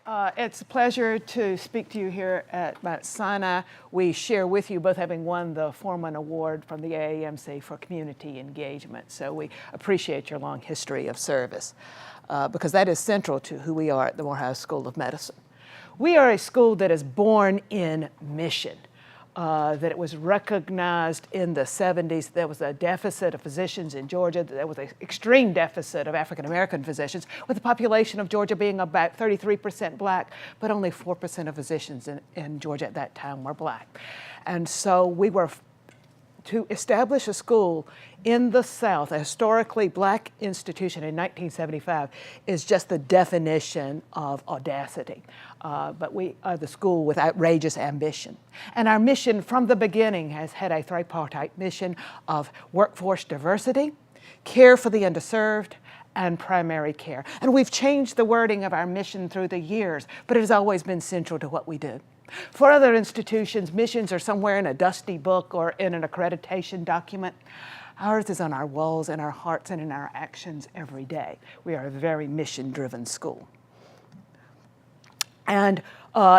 It's a pleasure to speak to you here at Mount Sinai. We share with you both having won the Foreman Award from the AAMC for community engagement. So we appreciate your long history of service because that is central to who we are at the Morehouse School of Medicine. We are a school that is born in mission. That it was recognized in the 70s there was a deficit of physicians in Georgia. There was an extreme deficit of African-American physicians, with the population of Georgia being about 33% black, but only 4% of physicians in Georgia at that time were black. And so we were to establish a school in the South, a historically black institution in 1975, is just the definition of audacity. But we are the school with outrageous ambition. And our mission from the beginning has had a tripartite mission of workforce diversity, care for the underserved, and primary care. And we've changed the wording of our mission through the years, but it has always been central to what we do. For other institutions, missions are somewhere in a dusty book or in an accreditation document. Ours is on our walls, in our hearts, and in our actions every day. We are a very mission-driven school. And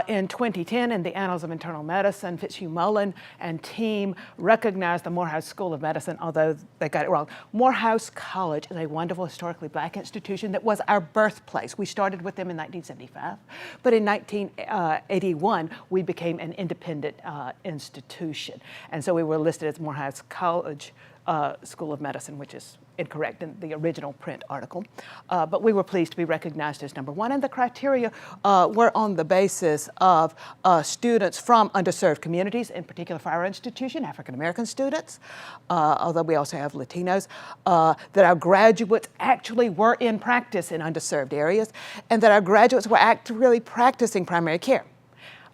in 2010, in the Annals of Internal Medicine, Fitzhugh Mullen and team recognized the Morehouse School of Medicine, although they got it wrong. Morehouse College is a wonderful historically black institution that was our birthplace. We started with them in 1975, but in 1981, we became an independent institution. And so we were listed as Morehouse College School of Medicine, which is incorrect in the original print article. But we were pleased to be recognized as number one, and the criteria were on the basis of students from underserved communities, in particular for our institution, African-American students, although we also have Latinos, that our graduates actually were in practice in underserved areas, and that our graduates were actually practicing primary care.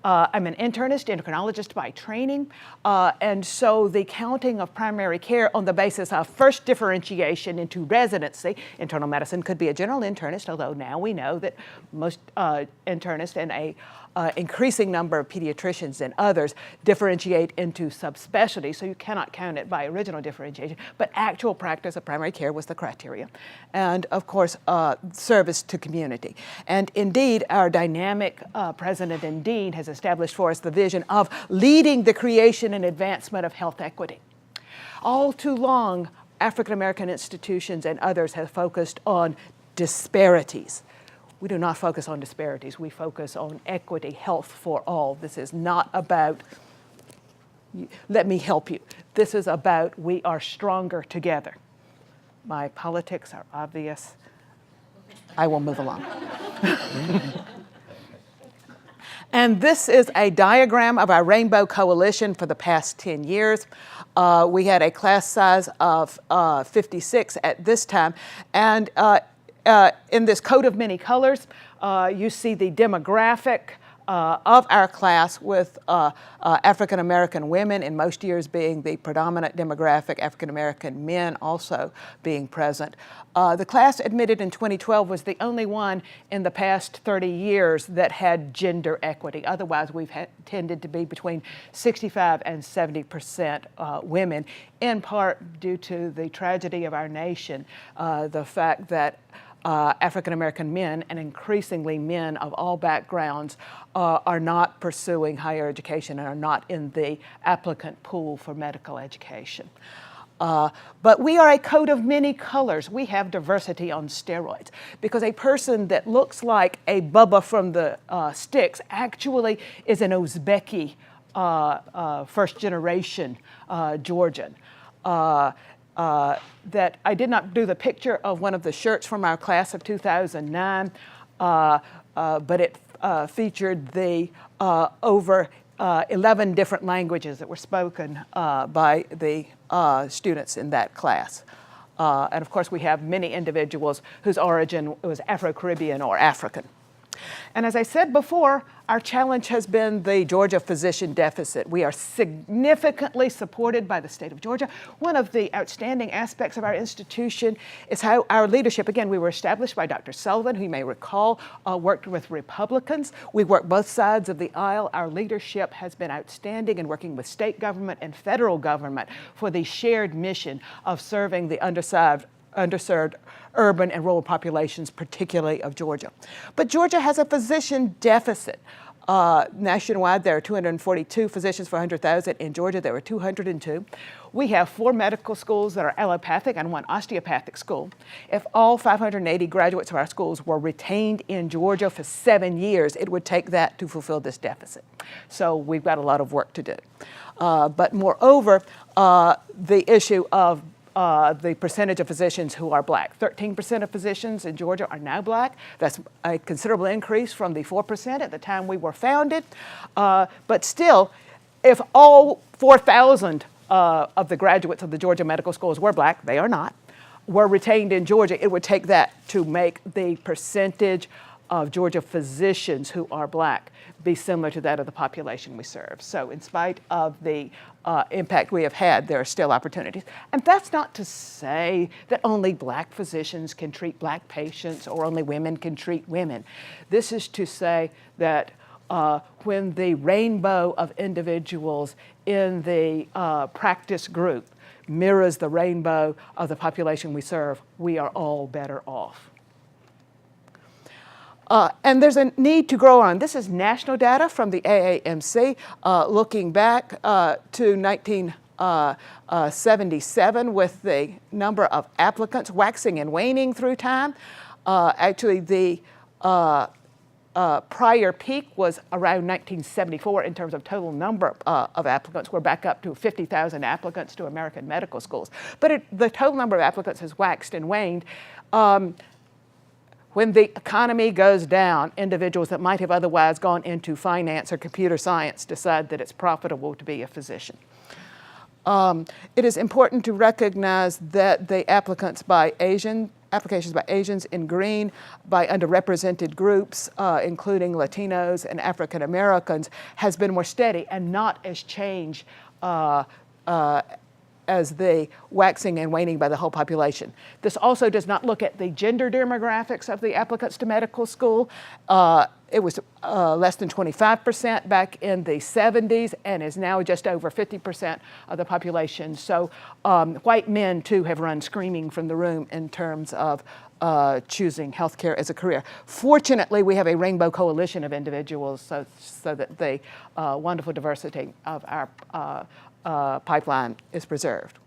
I'm an internist, endocrinologist by training, and so the counting of primary care on the basis of first differentiation into residency, internal medicine could be a general internist, although now we know that most internists and a increasing number of pediatricians and others differentiate into subspecialties, so you cannot count it by original differentiation, but actual practice of primary care was the criteria. And of course, service to community. And indeed, our dynamic president and dean has established for us the vision of leading the creation and advancement of health equity. All too long, African-American institutions and others have focused on disparities. We do not focus on disparities. We focus on equity, health for all. This is not about, let me help you. This is about we are stronger together. My politics are obvious. I will move along. And this is a diagram of our Rainbow Coalition for the past 10 years. We had a class size of 56 at this time. And in this coat of many colors, you see the demographic of our class, with African-American women in most years being the predominant demographic, African-American men also being present. The class admitted in 2012 was the only one in the past 30 years that had gender equity. Otherwise, we've tended to be between 65 and 70% women, in part due to the tragedy of our nation, the fact that African-American men, and increasingly men of all backgrounds, are not pursuing higher education and are not in the applicant pool for medical education. But we are a coat of many colors. We have diversity on steroids, because a person that looks like a Bubba from the Sticks actually is an Uzbeki first-generation Georgian. That I did not do the picture of one of the shirts from our class of 2009, but it featured the over 11 different languages that were spoken by the students in that class. And of course, we have many individuals whose origin was Afro-Caribbean or African. And as I said before, our challenge has been the Georgia physician deficit. We are significantly supported by the state of Georgia. One of the outstanding aspects of our institution is how our leadership, again, we were established by Dr. Sullivan, who you may recall worked with Republicans. We work both sides of the aisle. Our leadership has been outstanding in working with state government and federal government for the shared mission of serving the underserved underserved urban and rural populations, particularly of Georgia. But Georgia has a physician deficit. Nationwide, there are 242 physicians for 100,000. In Georgia, there are 202. We have 4 medical schools that are allopathic and 1 osteopathic school. If all 580 graduates of our schools were retained in Georgia for 7 years, it would take that to fulfill this deficit. So we've got a lot of work to do. But moreover, the issue of the percentage of physicians who are black. 13% of physicians in Georgia are now black. That's a considerable increase from the 4% at the time we were founded. But still, if all 4,000 of the graduates of the Georgia medical schools were black, they are not, were retained in Georgia, it would take that to make the percentage of Georgia physicians who are black be similar to that of the population we serve. So in spite of the impact we have had, there are still opportunities. And that's not to say that only black physicians can treat black patients or only women can treat women. This is to say that when the rainbow of individuals in the practice group mirrors the rainbow of the population we serve, we are all better off. And there's a need to grow on. This is national data from the AAMC, looking back to 1977 with the number of applicants waxing and waning through time. Actually, the prior peak was around 1974 in terms of total number of applicants. We're back up to 50,000 applicants to American medical schools. But the total number of applicants has waxed and waned. When the economy goes down, individuals that might have otherwise gone into finance or computer science decide that it's profitable to be a physician. It is important to recognize that the applications by Asians in green, by underrepresented groups, including Latinos and African Americans, has been more steady and not as changed as the waxing and waning by the whole population. This also does not look at the gender demographics of the applicants to medical school. It was less than 25% back in the 70s and is now just over 50% of the population. So white men, too, have run screaming from the room in terms of choosing healthcare as a career. Fortunately, we have a rainbow coalition of individuals so that the wonderful diversity of our pipeline is preserved.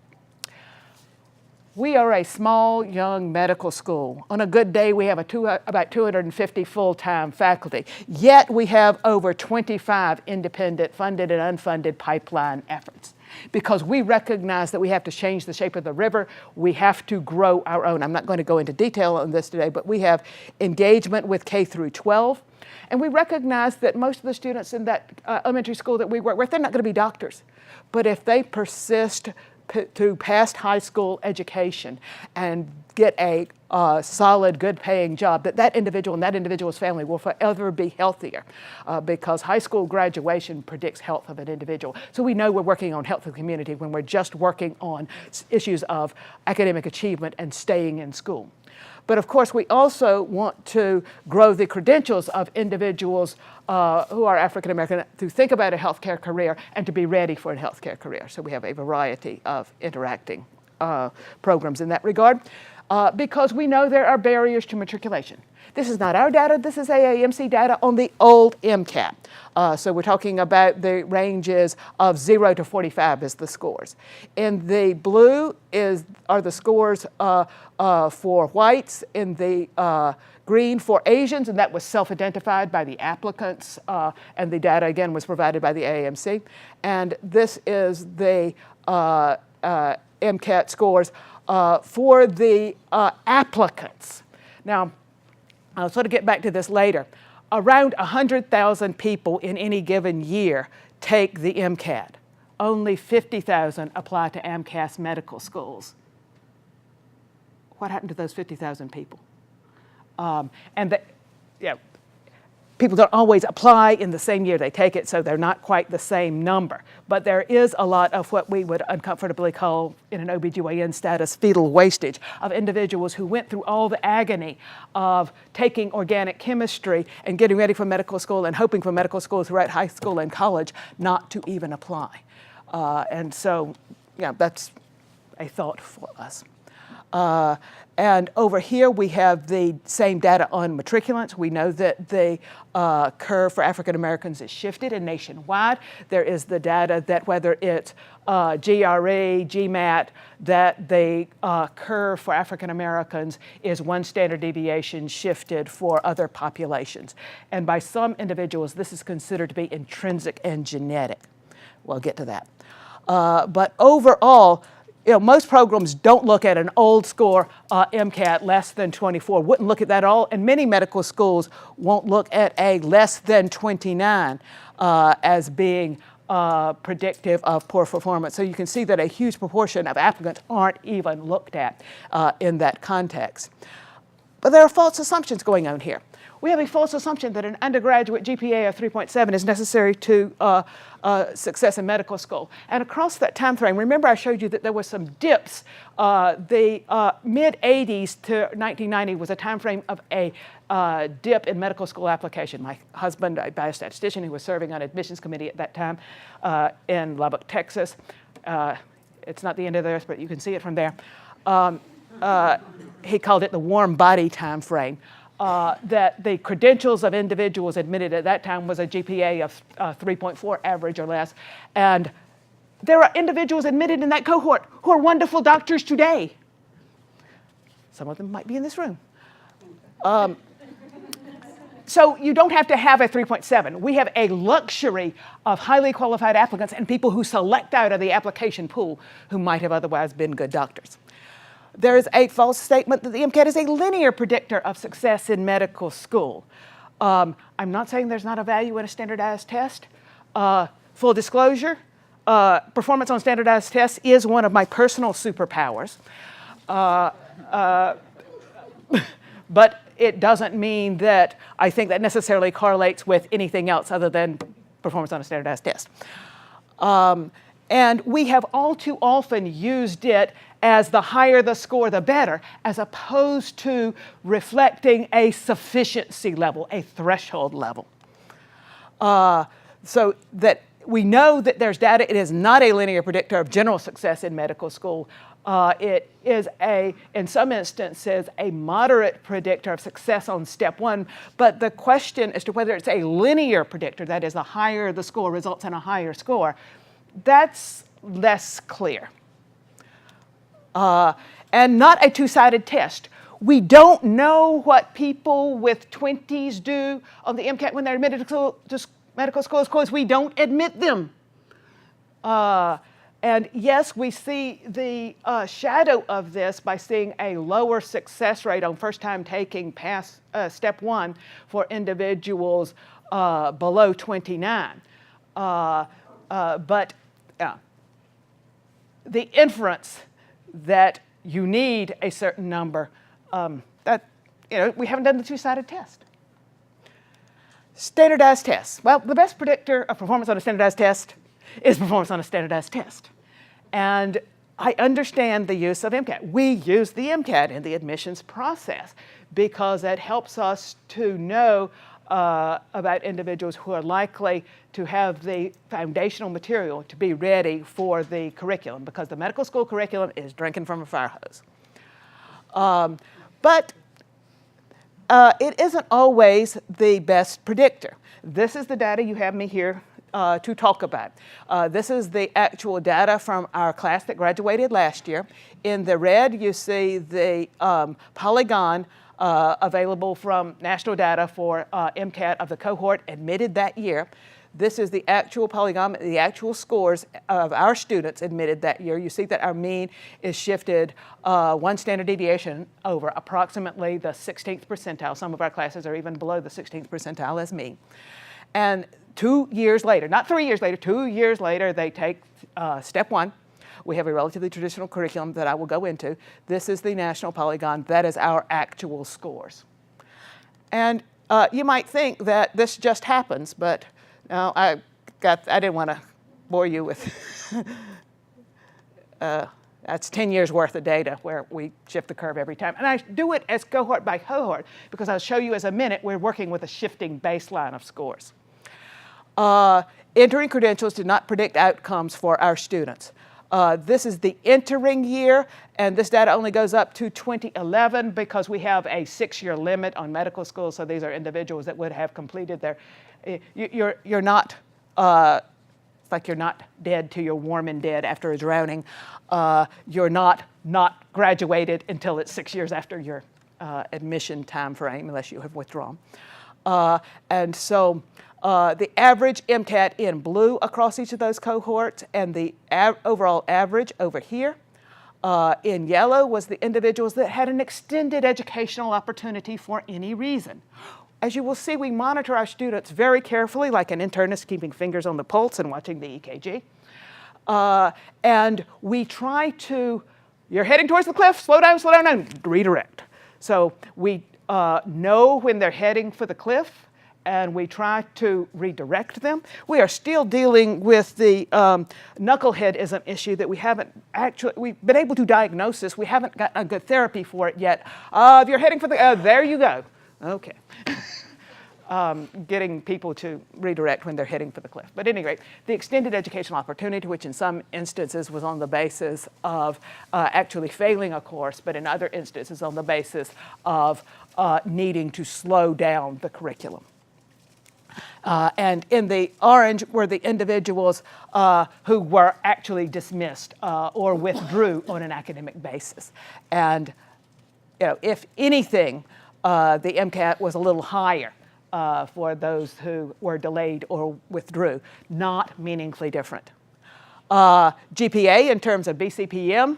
We are a small, young medical school. On a good day, we have about 250 full-time faculty. Yet we have over 25 independent, funded and unfunded pipeline efforts. Because we recognize that we have to change the shape of the river, we have to grow our own. I'm not going to go into detail on this today, but we have engagement with K through 12. And we recognize that most of the students in that elementary school that we work with, they're not going to be doctors. But if they persist to past high school education and get a solid, good-paying job, that individual and that individual's family will forever be healthier because high school graduation predicts health of an individual. So we know we're working on health of the community when we're just working on issues of academic achievement and staying in school. But of course, we also want to grow the credentials of individuals who are African American to think about a healthcare career and to be ready for a healthcare career. So we have a variety of interacting programs in that regard because we know there are barriers to matriculation. This is not our data, this is AAMC data on the old MCAT. So we're talking about the ranges of 0 to 45 as the scores. In the blue are the scores for whites, in the green for Asians, and that was self-identified by the applicants, and the data again was provided by the AAMC. And this is the MCAT scores for the applicants. Now, I'll sort of get back to this later. Around 100,000 people in any given year take the MCAT. Only 50,000 apply to AMCAS medical schools. What happened to those 50,000 people? People don't always apply in the same year they take it, so they're not quite the same number. But there is a lot of what we would uncomfortably call, in an OBGYN status, fetal wastage of individuals who went through all the agony of taking organic chemistry and getting ready for medical school and hoping for medical school throughout high school and college not to even apply. And so, that's a thought for us. And over here we have the same data on matriculants. We know that the curve for African Americans is shifted and nationwide. There is the data that whether it's GRE, GMAT, that the curve for African Americans is one standard deviation shifted for other populations. And by some individuals, this is considered to be intrinsic and genetic. We'll get to that. But overall, most programs don't look at an old score MCAT less than 24, wouldn't look at that at all, and many medical schools won't look at a less than 29 as being predictive of poor performance. So you can see that a huge proportion of applicants aren't even looked at in that context. But there are false assumptions going on here. We have a false assumption that an undergraduate GPA of 3.7 is necessary to success in medical school. And across that time frame, remember I showed you that there were some dips. The mid-80s to 1990 was a time frame of a dip in medical school application. My husband, a biostatistician who was serving on admissions committee at that time in Lubbock, Texas. It's not the end of this, but you can see it from there. He called it the warm body time frame. That the credentials of individuals admitted at that time was a GPA of 3.4 average or less. And there are individuals admitted in that cohort who are wonderful doctors today. Some of them might be in this room. So you don't have to have a 3.7. We have a luxury of highly qualified applicants and people who select out of the application pool who might have otherwise been good doctors. There is a false statement that the MCAT is a linear predictor of success in medical school. I'm not saying there's not a value in a standardized test. Full disclosure, performance on standardized tests is one of my personal superpowers. But it doesn't mean that I think that necessarily correlates with anything else other than performance on a standardized test. And we have all too often used it as the higher the score, the better, as opposed to reflecting a sufficiency level, a threshold level. So that we know that there's data. It is not a linear predictor of general success in medical school. It is in some instances, a moderate predictor of success on step one, but the question as to whether it's a linear predictor, that is the higher the score results in a higher score, that's less clear. And not a two-sided test. We don't know what people with 20s do on the MCAT when they're admitted to medical school because we don't admit them. And yes, we see the shadow of this by seeing a lower success rate on first time taking past step one for individuals below 29. But the inference that you need a certain number, we haven't done the two-sided test. Standardized tests. Well, the best predictor of performance on a standardized test is performance on a standardized test. And I understand the use of MCAT. We use the MCAT in the admissions process because it helps us to know about individuals who are likely to have the foundational material to be ready for the curriculum, because the medical school curriculum is drinking from a fire hose. But it isn't always the best predictor. This is the data you have me here to talk about. This is the actual data from our class that graduated last year. In the red, you see the polygon available from national data for MCAT of the cohort admitted that year. This is the actual polygon, the actual scores of our students admitted that year. You see that our mean is shifted one standard deviation over approximately the 16th percentile. Some of our classes are even below the 16th percentile as mean. And 2 years later, not 3 years later, 2 years later, they take step one. We have a relatively traditional curriculum that I will go into. This is the national polygon. That is our actual scores. And you might think that this just happens, but no, I didn't want to bore you with that's 10 years worth of data where we shift the curve every time. And I do it as cohort by cohort because I'll show you as a minute we're working with a shifting baseline of scores. Entering credentials did not predict outcomes for our students. This is the entering year, and this data only goes up to 2011 because we have a 6-year limit on medical school, so these are individuals that would have completed their, you're not, it's like you're not dead till you're warm and dead after a drowning. You're not graduated until it's 6 years after your admission time frame, unless you have withdrawn. And so the average MCAT in blue across each of those cohorts, and the overall average over here in yellow was the individuals that had an extended educational opportunity for any reason. As you will see, we monitor our students very carefully, like an internist keeping fingers on the pulse and watching the EKG. And we try to, you're heading towards the cliff, slow down, and redirect. So we know when they're heading for the cliff, and we try to redirect them. We are still dealing with the knuckleheadism issue that we haven't actually, we've been able to diagnose this. We haven't gotten a good therapy for it yet. If you're heading for the, there you go. Okay. Getting people to redirect when they're heading for the cliff. But at any rate, the extended educational opportunity, which in some instances was on the basis of actually failing a course, but in other instances on the basis of needing to slow down the curriculum. And in the orange were the individuals who were actually dismissed or withdrew on an academic basis. And if anything, the MCAT was a little higher for those who were delayed or withdrew, not meaningfully different. GPA in terms of BCPM,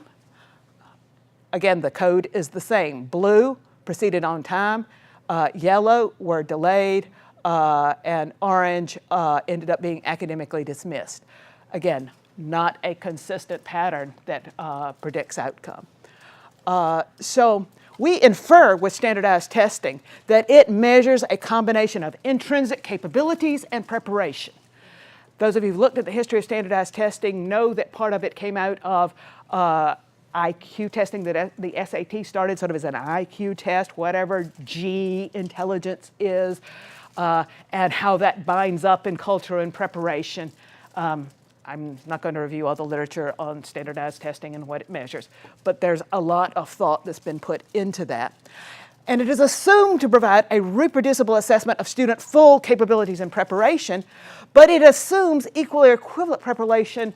again, the code is the same. Blue proceeded on time, yellow were delayed, and orange ended up being academically dismissed. Again, not a consistent pattern that predicts outcome. So we infer with standardized testing that it measures a combination of intrinsic capabilities and preparation. Those of you who've looked at the history of standardized testing know that part of it came out of IQ testing, that the SAT started sort of as an IQ test, whatever G intelligence is, and how that binds up in culture and preparation. I'm not going to review all the literature on standardized testing and what it measures, but there's a lot of thought that's been put into that. And it is assumed to provide a reproducible assessment of student full capabilities and preparation, but it assumes equal or equivalent preparation,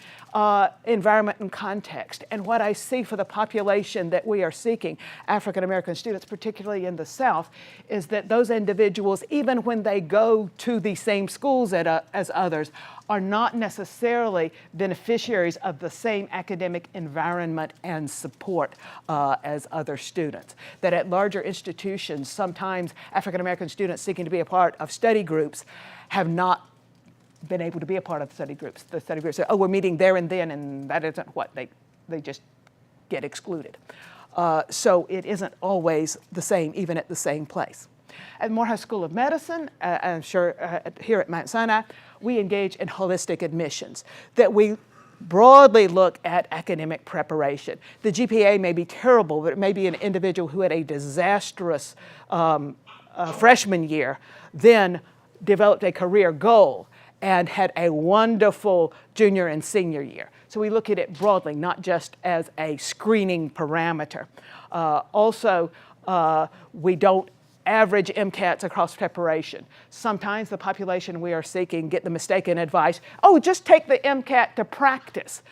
environment, and context. And what I see for the population that we are seeking, African American students, particularly in the South, is that those individuals, even when they go to the same schools as others, are not necessarily beneficiaries of the same academic environment and support as other students. That at larger institutions, sometimes African American students seeking to be a part of study groups have not been able to be a part of the study groups. The study groups say, oh, we're meeting there and then, and that isn't what, they just get excluded. So it isn't always the same, even at the same place. At Morehouse School of Medicine, I'm sure here at Mount Sinai, we engage in holistic admissions, that we broadly look at academic preparation. The GPA may be terrible, but it may be an individual who had a disastrous freshman year, then developed a career goal, and had a wonderful junior and senior year. So we look at it broadly, not just as a screening parameter. Also, we don't average MCATs across preparation. Sometimes the population we are seeking get the mistaken advice, oh, just take the MCAT to practice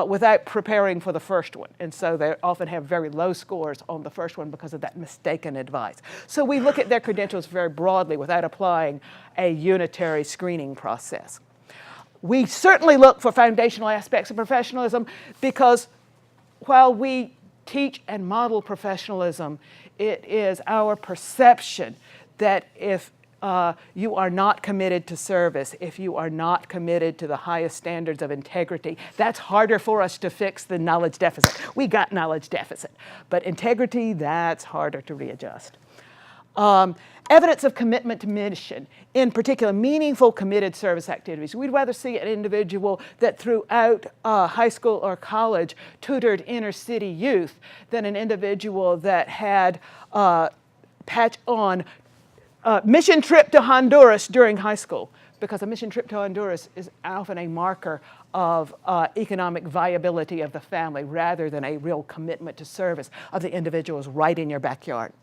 without preparing for the first one. And so they often have very low scores on the first one because of that mistaken advice. So we look at their credentials very broadly without applying a unitary screening process. We certainly look for foundational aspects of professionalism because while we teach and model professionalism, it is our perception that if you are not committed to service, if you are not committed to the highest standards of integrity, that's harder for us to fix than knowledge deficit. We got knowledge deficit, but integrity, that's harder to readjust. Evidence of commitment to mission, in particular, meaningful committed service activities. We'd rather see an individual that throughout high school or college tutored inner city youth than an individual that had patch on mission trip to Honduras during high school, because a mission trip to Honduras is often a marker of economic viability of the family rather than a real commitment to service of the individuals right in your backyard.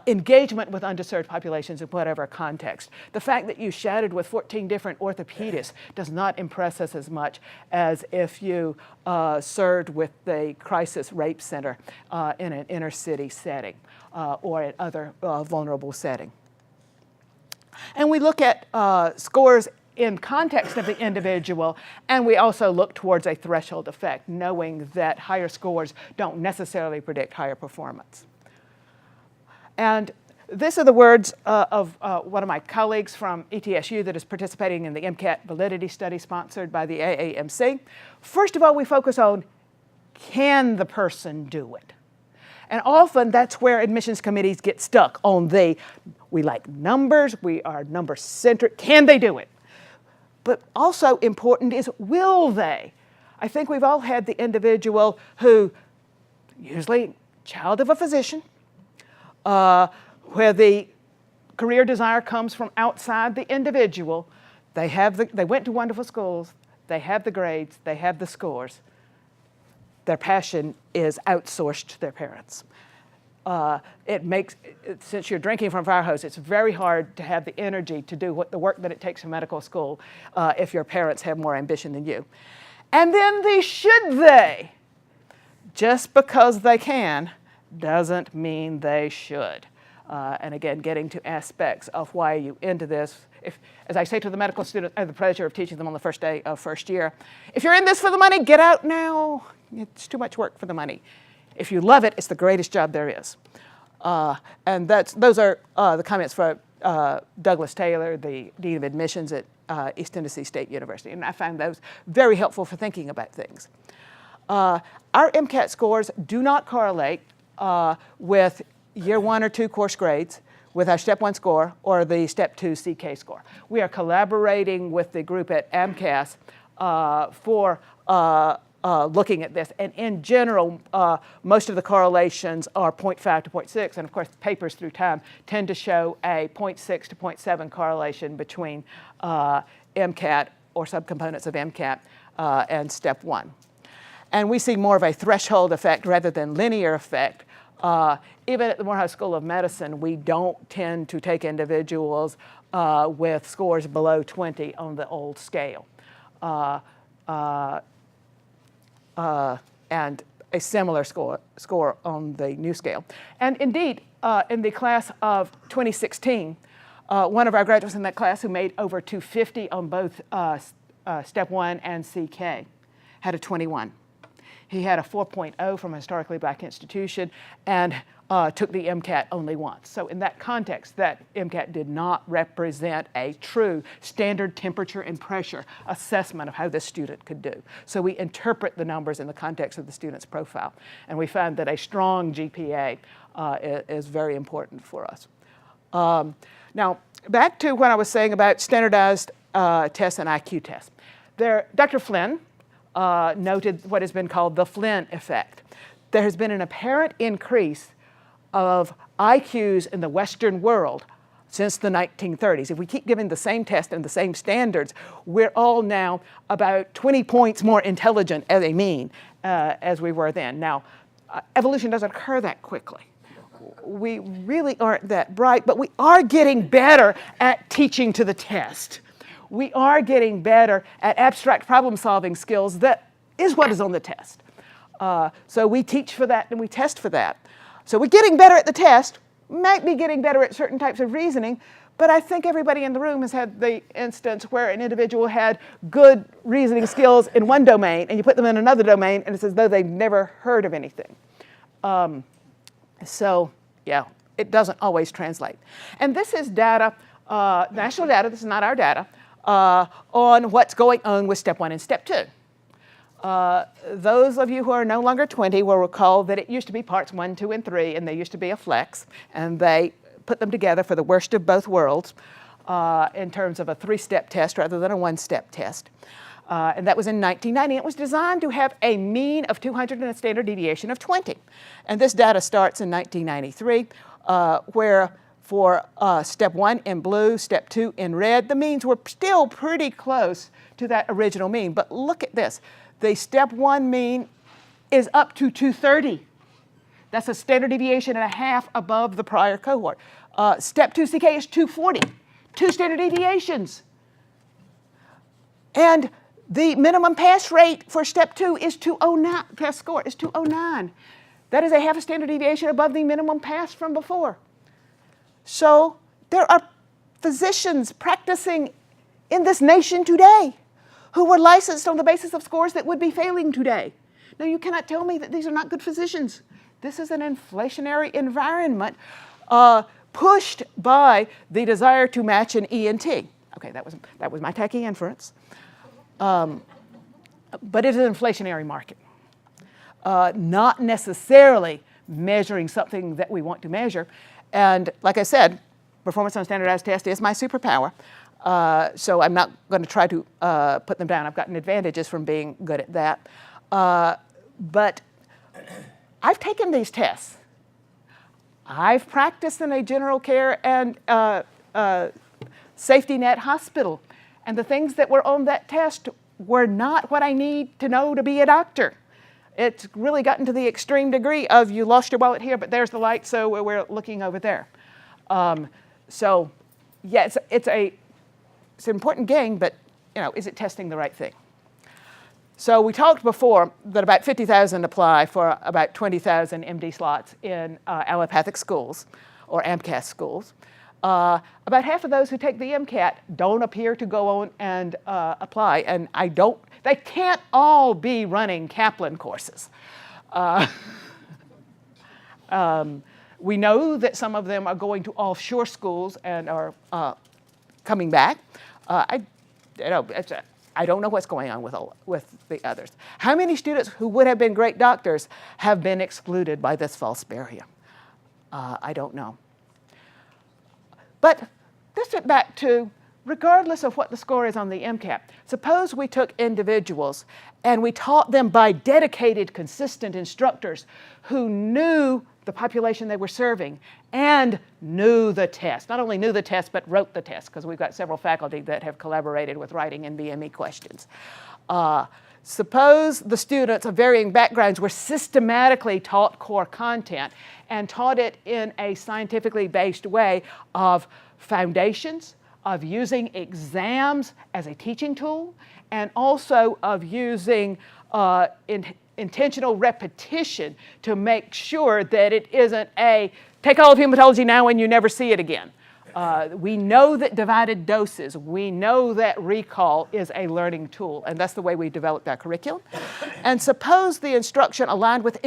Engagement with underserved populations in whatever context. The fact that you chatted with 14 different orthopedists does not impress us as much as if you served with the crisis rape center in an inner city setting or in other vulnerable setting. And we look at scores in context of the individual, and we also look towards a threshold effect, knowing that higher scores don't necessarily predict higher performance. And these are the words of one of my colleagues from ETSU that is participating in the MCAT validity study sponsored by the AAMC. First of all, we focus on, can the person do it? And often that's where admissions committees get stuck on we like numbers, we are number-centric, can they do it? But also important is, will they? I think we've all had the individual who, usually child of a physician, where the career desire comes from outside the individual. They went to wonderful schools, they have the grades, they have the scores. Their passion is outsourced to their parents. Since you're drinking from a fire hose, it's very hard to have the energy to do the work that it takes in medical school if your parents have more ambition than you. And then should they? Just because they can doesn't mean they should. And again, getting to aspects of why you into this. As I say to the medical students, I have the pleasure of teaching them on the first day of first year. If you're in this for the money, get out now. It's too much work for the money. If you love it, it's the greatest job there is. And those are the comments for Douglas Taylor, the Dean of Admissions at East Tennessee State University. And I found those very helpful for thinking about things. Our MCAT scores do not correlate with year 1 or 2 course grades, with our step 1 score or the step 2 CK score. We are collaborating with the group at AMCAS for looking at this. And in general, most of the correlations are 0.5 to 0.6. And of course, papers through time tend to show a 0.6 to 0.7 correlation between MCAT or subcomponents of MCAT and step 1. And we see more of a threshold effect rather than linear effect. Even at the Morehouse School of Medicine, we don't tend to take individuals with scores below 20 on the old scale. And a similar score on the new scale. And indeed, in the class of 2016, one of our graduates in that class who made over 250 on both step 1 and CK had a 21. He had a 4.0 from a historically black institution and took the MCAT only once. So in that context, that MCAT did not represent a true standard temperature and pressure assessment of how this student could do. So we interpret the numbers in the context of the student's profile. And we found that a strong GPA is very important for us. Now, back to what I was saying about standardized tests and IQ tests. Dr. Flynn noted what has been called the Flynn effect. There has been an apparent increase of IQs in the Western world since the 1930s. If we keep giving the same test and the same standards, we're all now about 20 points more intelligent as a mean as we were then. Now, evolution doesn't occur that quickly. We really aren't that bright, but we are getting better at teaching to the test. We are getting better at abstract problem-solving skills. That is what is on the test. So we teach for that and we test for that. So we're getting better at the test, might be getting better at certain types of reasoning, but I think everybody in the room has had the instance where an individual had good reasoning skills in one domain and you put them in another domain and it's as though they've never heard of anything. So yeah, it doesn't always translate. And this is data, national data, this is not our data, on what's going on with step 1 and step 2. Those of you who are no longer 20 will recall that it used to be parts 1, 2, and 3, and they used to be a flex, and they put them together for the worst of both worlds in terms of a 3-step test rather than a 1-step test. And that was in 1990. It was designed to have a mean of 200 and a standard deviation of 20. And this data starts in 1993, where for step 1 in blue, step 2 in red. The means were still pretty close to that original mean, but look at this. The step 1 mean is up to 230. That's a standard deviation and a half above the prior cohort. Step 2 CK is 240, 2 standard deviations. And the minimum pass rate for step 2 is 209, pass score is 209. That is a half a standard deviation above the minimum pass from before. So there are physicians practicing in this nation today who were licensed on the basis of scores that would be failing today. Now, you cannot tell me that these are not good physicians. This is an inflationary environment pushed by the desire to match an ENT. Okay, that was my tacky inference. But it is an inflationary market, not necessarily measuring something that we want to measure. And like I said, performance on standardized test is my superpower. So I'm not going to try to put them down. I've gotten advantages from being good at that. But I've taken these tests. I've practiced in a general care and safety net hospital. And the things that were on that test were not what I need to know to be a doctor. It's really gotten to the extreme degree of you lost your wallet here, but there's the light, so we're looking over there. So yeah, it's an important game, but is it testing the right thing? So we talked before that about 50,000 apply for about 20,000 MD slots in allopathic schools or AMCAS schools. About half of those who take the MCAT don't appear to go on and apply, and they can't all be running Kaplan courses. We know that some of them are going to offshore schools and are coming back. I don't know what's going on with the others. How many students who would have been great doctors have been excluded by this false barrier? I don't know. But let's get back to, regardless of what the score is on the MCAT, suppose we took individuals and we taught them by dedicated, consistent instructors who knew the population they were serving and knew the test. Not only knew the test, but wrote the test, because we've got several faculty that have collaborated with writing NBME questions. Suppose the students of varying backgrounds were systematically taught core content and taught it in a scientifically based way of foundations, of using exams as a teaching tool, and also of using intentional repetition to make sure that it isn't a take all of hematology now and you never see it again. We know that divided doses, we know that recall is a learning tool, and that's the way we developed our curriculum. And suppose the instruction aligned with